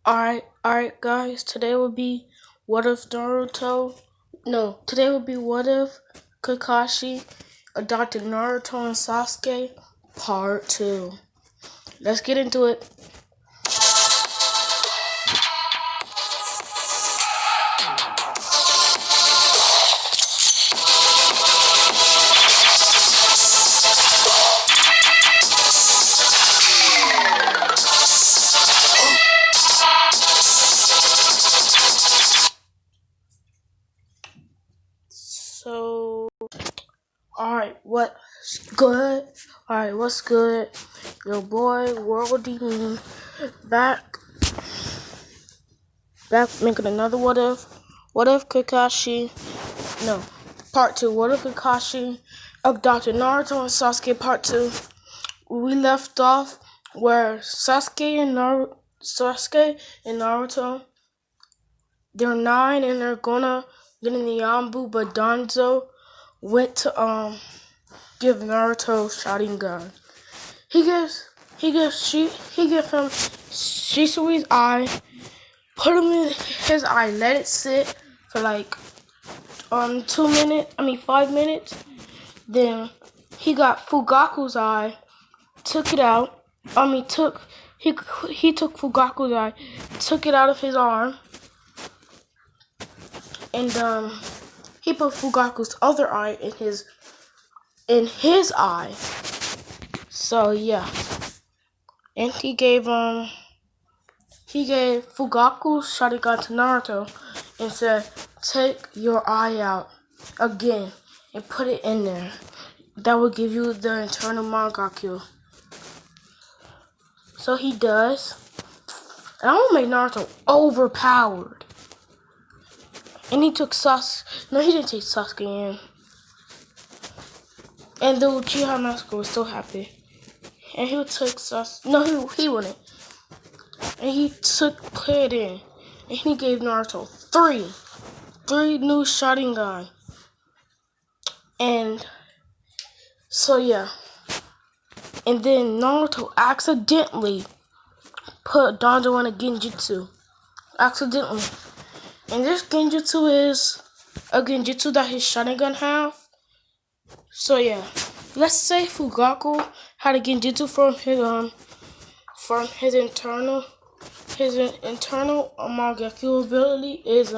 Alright, guys. Today will be what if Naruto. No, today will be what if Kakashi adopted Naruto and Sasuke, part 2. Let's get into it. So, alright, what's good? Alright, what's good? Your boy, World Demon, back making another what if. What if Kakashi, no, part 2. What if Kakashi adopted Naruto and Sasuke, part 2. We left off where Sasuke and Naruto, they're 9 and they're gonna get in the Yambu, but Danzo went to give Naruto Sharingan. He gives him Shisui's eye, put him in his eye, let it sit for like 5 minutes. Then he got Fugaku's eye, took it out. He took Fugaku's eye, took it out of his arm, and he put Fugaku's other eye in his eye. So yeah, and he gave Fugaku's Sharingan to Naruto and said, "Take your eye out again and put it in there. That will give you the internal Mangaku." So he does. And I'm gonna make Naruto overpowered. And he took No, he didn't take Sasuke in. And the Uchiha Master was so happy. And he took Sasuke. No, he wouldn't. And he put it in. And he gave Naruto three new Sharingan. And so yeah. And then Naruto accidentally put Danzo in a Genjutsu. Accidentally. And this Genjutsu is a Genjutsu that his Sharingan have. So yeah. Let's say Fugaku had a Genjutsu from his internal Mangaku ability is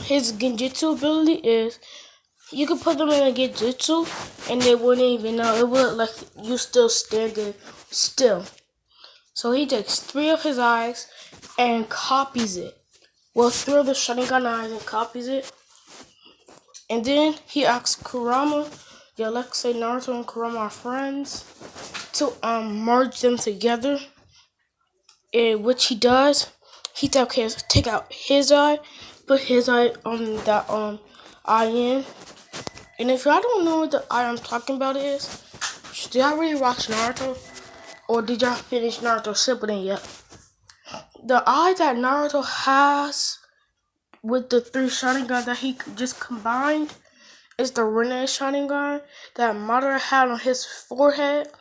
his Genjutsu ability is you could put them in a Genjutsu and they wouldn't even know. It would like you still standing still. So he takes 3 of his eyes and copies it. Well, 3 of the Sharingan eyes and copies it. And then he asks Kurama, yeah, let's say Naruto and Kurama are friends, to merge them together. And which he does. He take out his eye, put his eye on that eye in. And if y'all don't know what the eye I'm talking about is, did y'all really watch Naruto? Or did y'all finish Naruto Shippuden yet? The eye that Naruto has with the 3 Sharingan that he just combined is the Rinne Sharingan that Madara had on his forehead,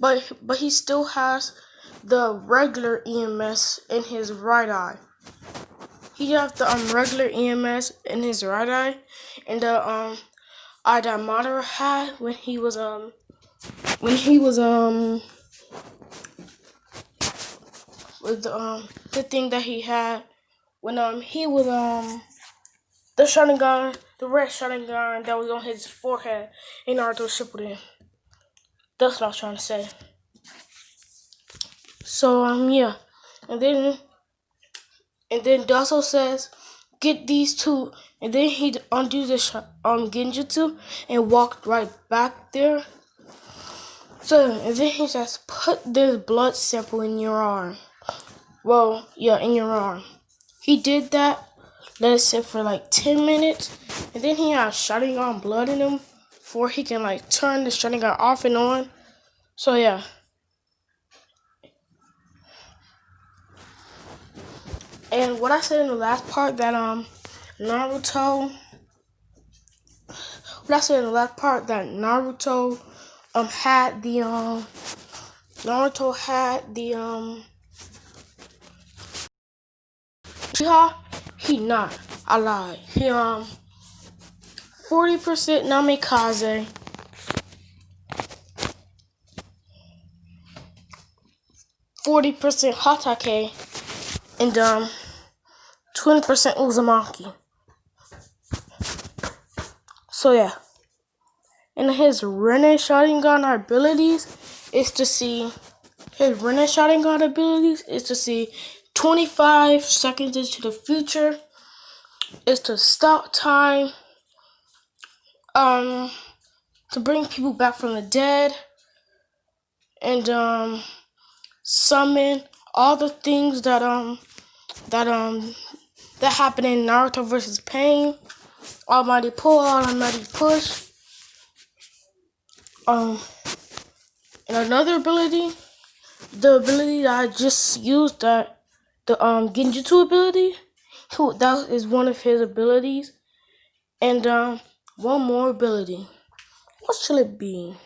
but he still has the regular EMS in his right eye. He has the regular EMS in his right eye, and the eye that Madara had when he was with the thing that he had when he was the Sharingan, the red Sharingan that was on his forehead in Naruto Shippuden. That's what I was trying to say. So yeah, and then Dasso says, "Get these 2," and then he undoes the Genjutsu and walked right back there. So and then he says, "Put this blood sample in your arm." Well, yeah, in your arm. He did that. Let it sit for like 10 minutes, and then he has Sharingan blood in him before he can like turn the Sharingan off and on. So yeah. And what I said in the last part that Naruto had the Naruto had the Uchiha. He not. I lied. He 40% Namikaze, 40% Hatake, and 20% Uzumaki. So yeah. And his Rinne Sharingan abilities is to see 25 seconds into the future, is to stop time, to bring people back from the dead, and summon all the things that happen in Naruto vs. Pain, Almighty Pull, Almighty Push. And another ability, the ability that I just used, the Genjutsu ability, that is one of his abilities. And one more ability. What should it be?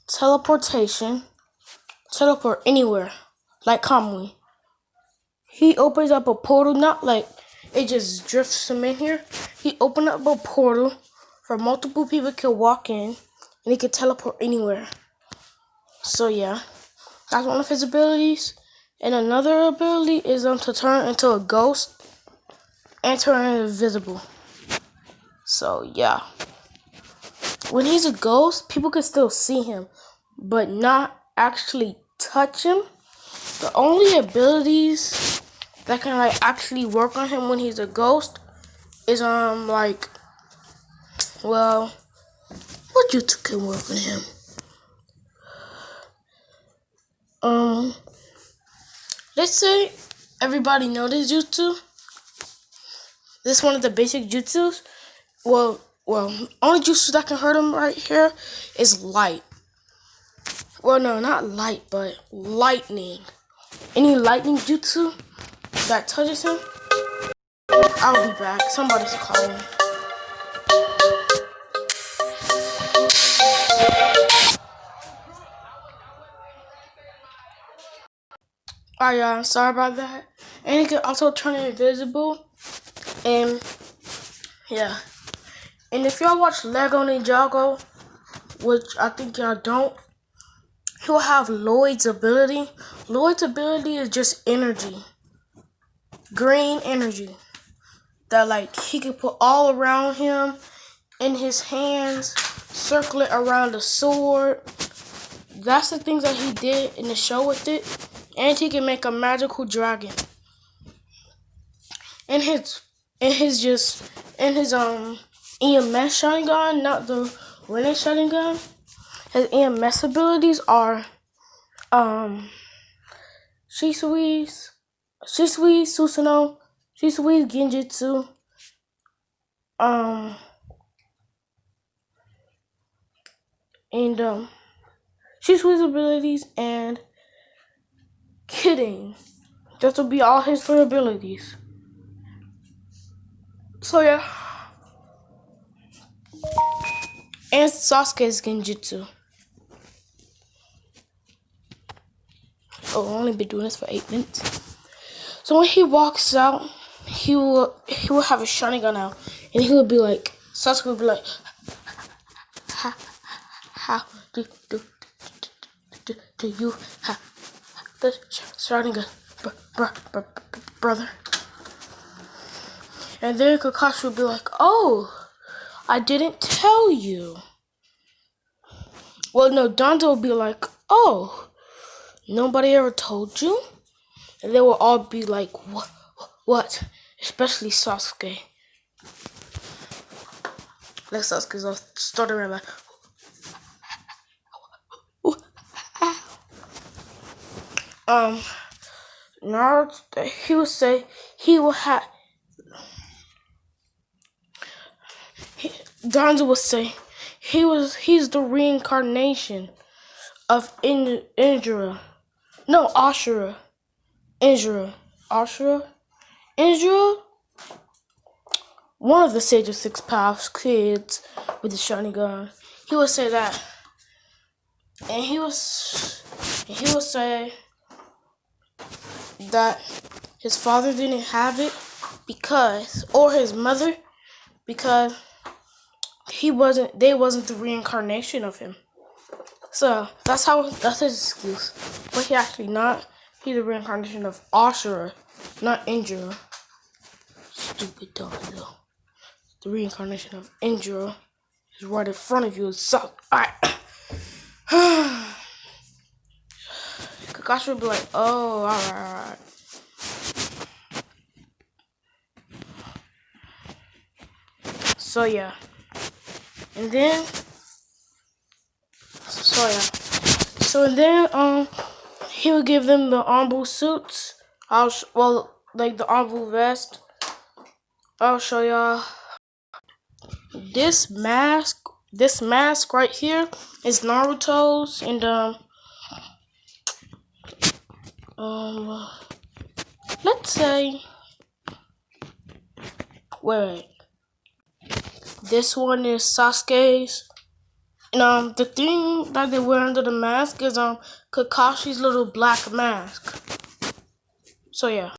Teleportation. Teleport anywhere, like Kamui. He opens up a portal, not like it just drifts him in here. He opened up a portal for multiple people can walk in, and he can teleport anywhere. So yeah, that's one of his abilities. And another ability is to turn into a ghost and turn invisible. So yeah, when he's a ghost, people can still see him, but not actually touch him. The only abilities that can like actually work on him when he's a ghost is what jutsu can work on him? Let's say everybody knows this jutsu. This is one of the basic jutsus. Well, only jutsu that can hurt him right here is light. Well, no, not light, but lightning. Any lightning jutsu that touches him, I'll be back. Somebody's calling. Alright, sorry about that. And he can also turn invisible. And yeah. And if y'all watch Lego Ninjago, which I think y'all don't, he'll have Lloyd's ability. Lloyd's ability is just energy. Green energy. That like he can put all around him in his hands, circle it around the sword. That's the things that he did in the show with it. And he can make a magical dragon. And his EMS Sharingan, not the Rinne Sharingan. His EMS abilities are Shisui's Susanoo, Shisui's Genjutsu, and Shisui's abilities and Kidding. That will be all his 3 abilities. So yeah. And Sasuke's Genjutsu. Oh, I've only been doing this for 8 minutes. So when he walks out, he will have a Sharingan out, and he will be like, Sasuke will be like, how do you have the Sharingan, brother? And then Kakashi will be like, oh, I didn't tell you. Well, no, Danzo will be like, oh, nobody ever told you? And they will all be like, what? Especially Sasuke. Like Sasuke's all stuttering like, Naruto, he will say, Danzo will say, he's the reincarnation of Indra. No, Ashura. Indra. One of the Sage of Six Paths kids with the Sharingan. He would say that. and he will say that his father didn't have it because, or his mother, because they wasn't the reincarnation of him. So that's his excuse. But he actually not. He's the reincarnation of Ashura, not Indra. Stupid dumb though. The reincarnation of Indra is right in front of you. So alright. Kakashi would be like, oh, alright. So yeah. And then he would give them the Anbu suits. Like the Anbu vest. I'll show y'all. This mask right here is Naruto's, and let's say, wait, this one is Sasuke's, and the thing that they wear under the mask is Kakashi's little black mask. So yeah,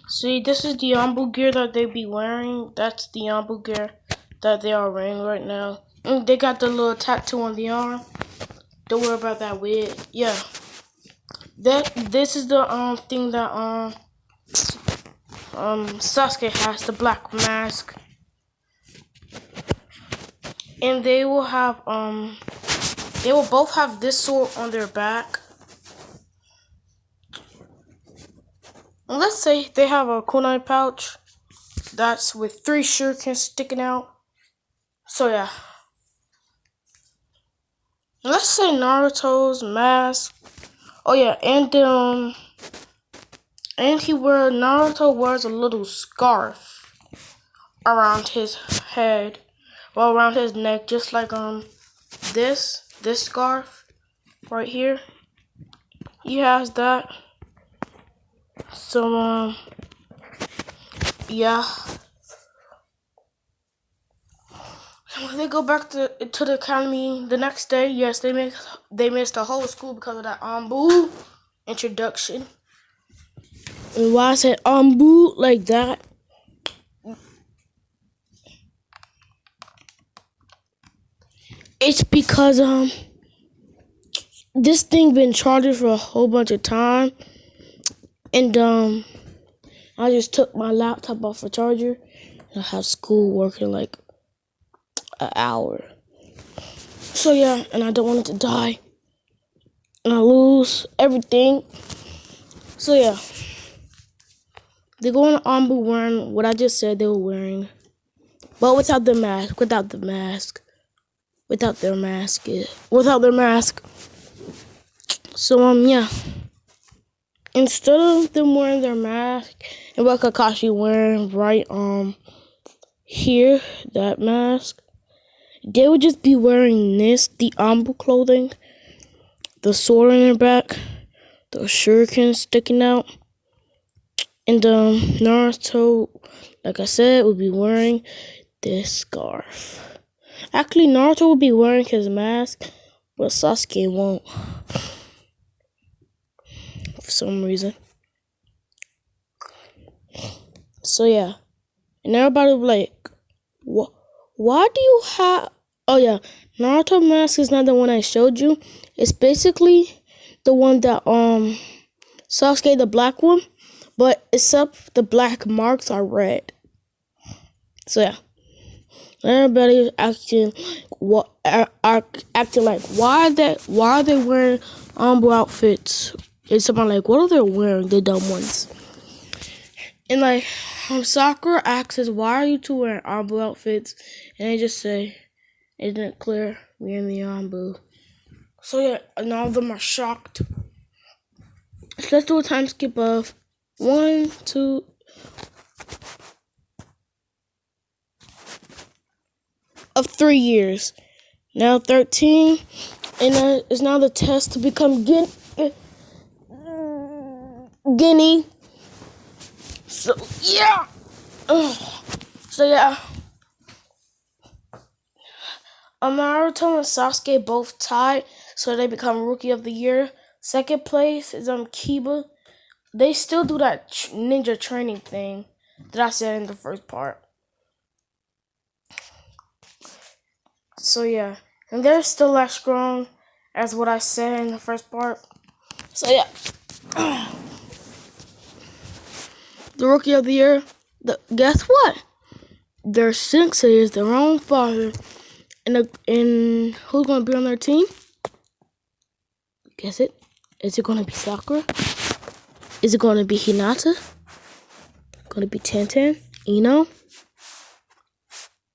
see, this is the Anbu gear that they be wearing. That's the Anbu gear that they are wearing right now. And they got the little tattoo on the arm. Don't worry about that wig. Yeah. This is the thing that Sasuke has, the black mask. And they will both have this sword on their back. And let's say they have a kunai pouch that's with 3 shurikens sticking out. So yeah. Let's say Naruto's mask. Oh yeah, and Naruto wears a little scarf around his head, well, around his neck, just like this scarf right here. He has that. So yeah. When they go back to the academy the next day, yes, they missed the whole school because of that Anbu introduction. And why I said Anbu like that? It's because this thing been charging for a whole bunch of time, and I just took my laptop off the charger, and I have school working like an hour. So yeah, and I don't want it to die, and I lose everything. So yeah, they go on Anbu wearing what I just said they were wearing, but without the mask, without their mask. So yeah, instead of them wearing their mask and what Kakashi wearing right here, that mask, they would just be wearing this, the Anbu clothing, the sword in their back, the shuriken sticking out, and Naruto, like I said, would be wearing this scarf. Actually, Naruto would be wearing his mask, but Sasuke won't. For some reason. So yeah. And everybody would be like, why do you have... Oh yeah, Naruto mask is not the one I showed you. It's basically the one that Sasuke, the black one, but except the black marks are red. So yeah. Everybody acting like why are they wearing Anbu outfits? And someone like, what are they wearing? The dumb ones. And like Sakura asks, why are you two wearing Anbu outfits? And they just say, isn't it clear we're in the Anbu? So yeah, and all of them are shocked. So let's do a time skip of 1, 2. Of 3 years. Now 13, and it's now the test to become Guinea. So yeah. So yeah. Naruto and Sasuke both tied. so they become Rookie of the Year. Second place is Kiba. They still do that ninja training thing that I said in the first part. So yeah, and they're still as strong as what I said in the first part. So yeah, the Rookie of the Year. Guess what? Their sensei is their own father, and who's gonna be on their team? Guess it. Is it gonna be Sakura? Is it gonna be Hinata? Gonna be Tantan, Ino,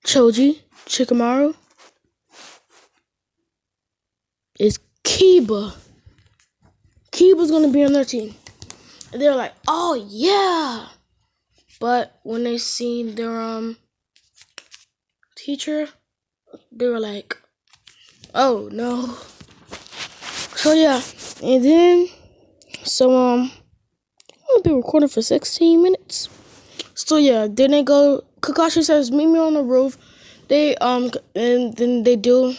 Choji, Shikamaru? Is Kiba. Kiba's gonna be on their team. And they're like, oh yeah. But when they seen their teacher, they were like, oh no. So yeah, and then I'm gonna be recording for 16 minutes. So yeah, then they go. Kakashi says, "Meet me on the roof." They and then they do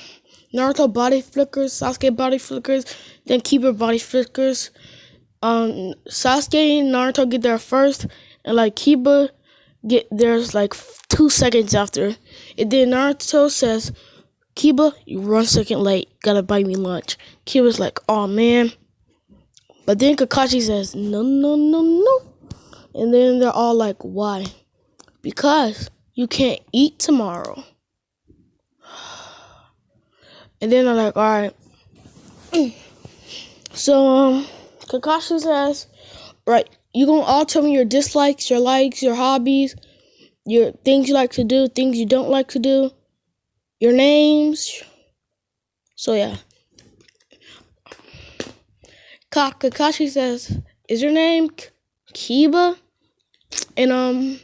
Naruto body flickers, Sasuke body flickers, then Kiba body flickers. Sasuke and Naruto get there first, and like Kiba get theirs like 2 seconds after. And then Naruto says, "Kiba, you 1 second late. Gotta buy me lunch." Kiba's like, "Oh man." But then Kakashi says, "No, no, no, no." And then they're all like, "Why?" "Because you can't eat tomorrow." And then they're like, "All right." So Kakashi says, "Right, you gonna all tell me your dislikes, your likes, your hobbies, your things you like to do, things you don't like to do, your names." So yeah. Kakashi says, "Is your name Kiba?" And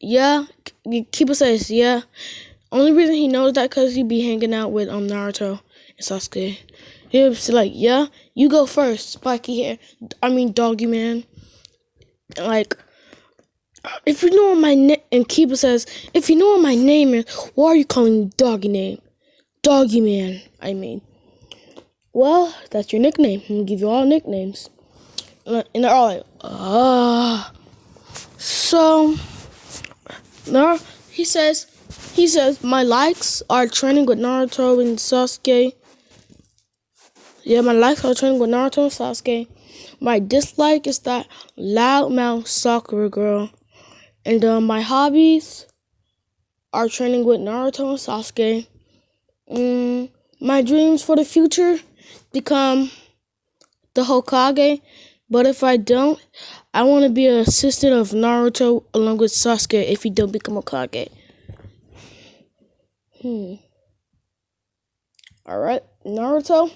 yeah, Kiba says, "Yeah." Only reason he knows that because he be hanging out with Naruto and Sasuke. He'll be like, "Yeah, you go first, spiky hair. I mean, doggy man." Like, if you know what my name, and Kiba says, "If you know what my name is, why are you calling me doggy name? Doggy man, I mean." "Well, that's your nickname. I'm gonna give you all nicknames." And they're all like, ah. So, now he says, my likes are training with Naruto and Sasuke. Yeah, my likes are training with Naruto and Sasuke. My dislike is that loudmouth Sakura girl. And my hobbies are training with Naruto and Sasuke. My dreams for the future, become the Hokage. But if I don't, I want to be an assistant of Naruto along with Sasuke if he don't become Hokage. Alright, Naruto.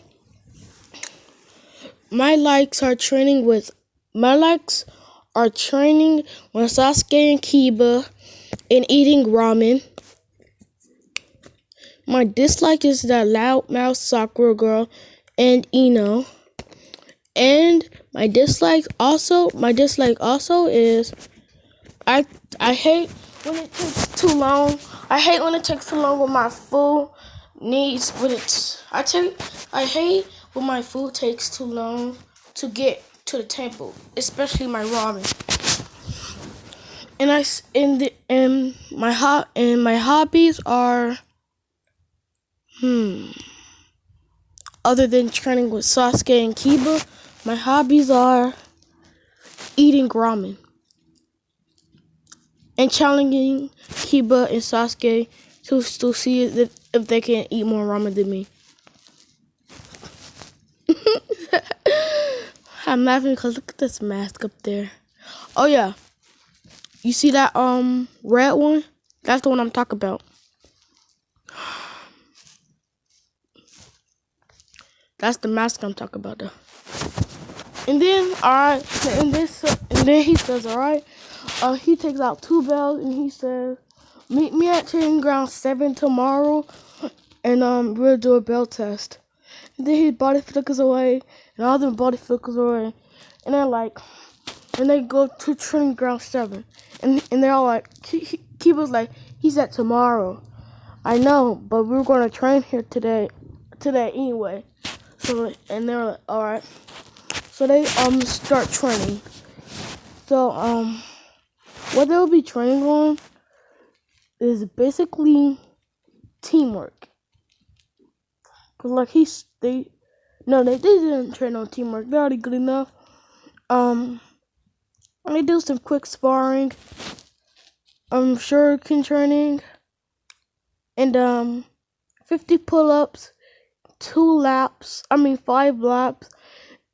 My likes are training with Sasuke and Kiba and eating ramen. My dislike is that loudmouth Sakura girl and Ino. And my dislike also is I hate when it takes too long. I hate when it takes too long with my food needs I hate when my food takes too long to get to the temple, especially my ramen. And my hobbies are other than training with Sasuke and Kiba, my hobbies are eating ramen and challenging Kiba and Sasuke to see if they can eat more ramen than me. I'm laughing because look at this mask up there. Oh yeah, you see that red one? That's the one I'm talking about. That's the mask I'm talking about though. And then then he says, alright. He takes out 2 bells and he says, "Meet me at training ground 7 tomorrow, and we'll do a bell test." And then his body flickers away, and all the body flickers away, and they go to training ground 7, and they're all like, Kiba's like, "He's at tomorrow." "I know, but we're gonna train here today anyway." So and they're like, all right. So they start training. So what they'll be training on is basically teamwork. Cause like they didn't train on teamwork. They're already good enough. They do some quick sparring. Shuriken training, and 50 pull-ups, 5 laps,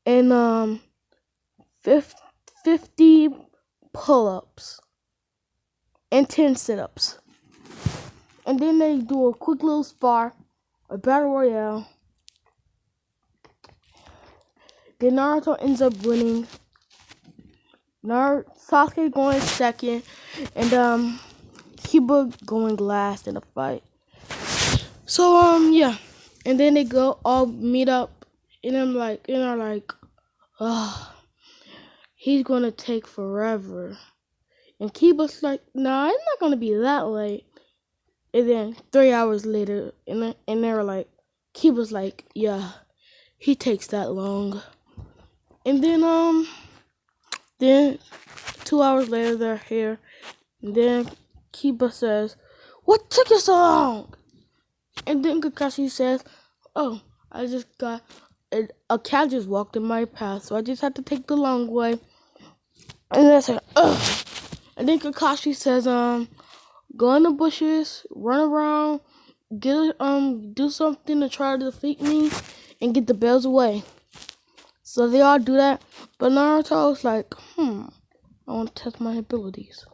and 50 pull-ups, and 10 sit-ups. And then they do a quick little spar, a battle royale. Then Naruto ends up winning. Sasuke going second, and Kiba going last in the fight. So yeah, and then they go all meet up, and they're like, oh, he's gonna take forever. And Kiba's like, nah, it's not gonna be that late. And then 3 hours later, and they're like, Kiba's like, yeah, he takes that long. And then 2 hours later they're here, and then Kiba says, what took you so long? And then Kakashi says, oh, I just got a cat just walked in my path, so I just had to take the long way. And then I said, ugh. And then Kakashi says, go in the bushes, run around, do something to try to defeat me, and get the bells away. So they all do that, but Naruto's like, I want to test my abilities.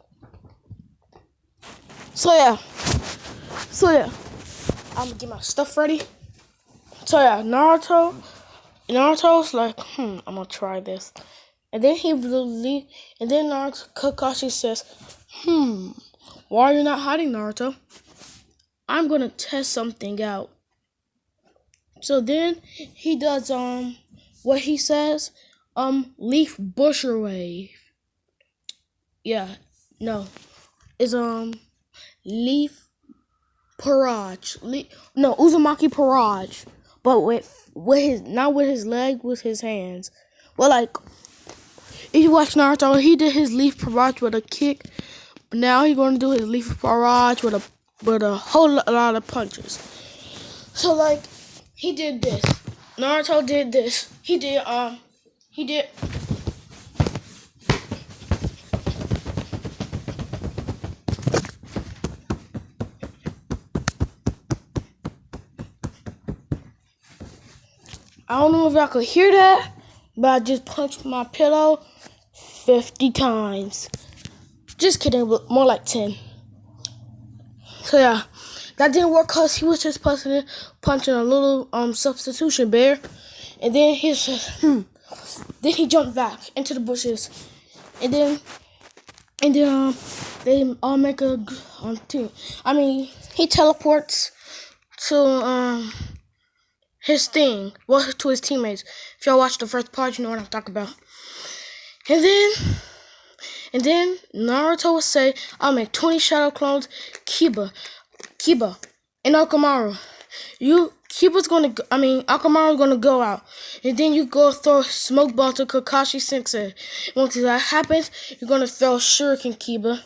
So yeah, I'm gonna get my stuff ready. So yeah, Naruto's like, I'm gonna try this. And then Kakashi says, why are you not hiding, Naruto? I'm gonna test something out. So then he does what he says, leaf busher wave. Yeah, no, it's leaf parage. Uzumaki parage, but with his, not with his leg, with his hands. Well, like, if you watch Naruto, he did his leaf parage with a kick. But now he's gonna do his leaf parage with a whole lot of punches. So like, he did this. Naruto did this. He did. I don't know if y'all could hear that, but I just punched my pillow 50 times. Just kidding, but more like 10. So yeah, that didn't work because he was just punching a little substitution bear. And then he says, Then he jumped back into the bushes. And then they all make a team. I mean, he teleports to his thing, well, to his teammates. If y'all watch the first part, you know what I'm talking about. And then Naruto would say, I'll make 20 shadow clones, Kiba, and Akamaru. Akamaru's gonna go out. And then you go throw a smoke ball to Kakashi Sensei. Once that happens, you're gonna throw Shuriken, Kiba.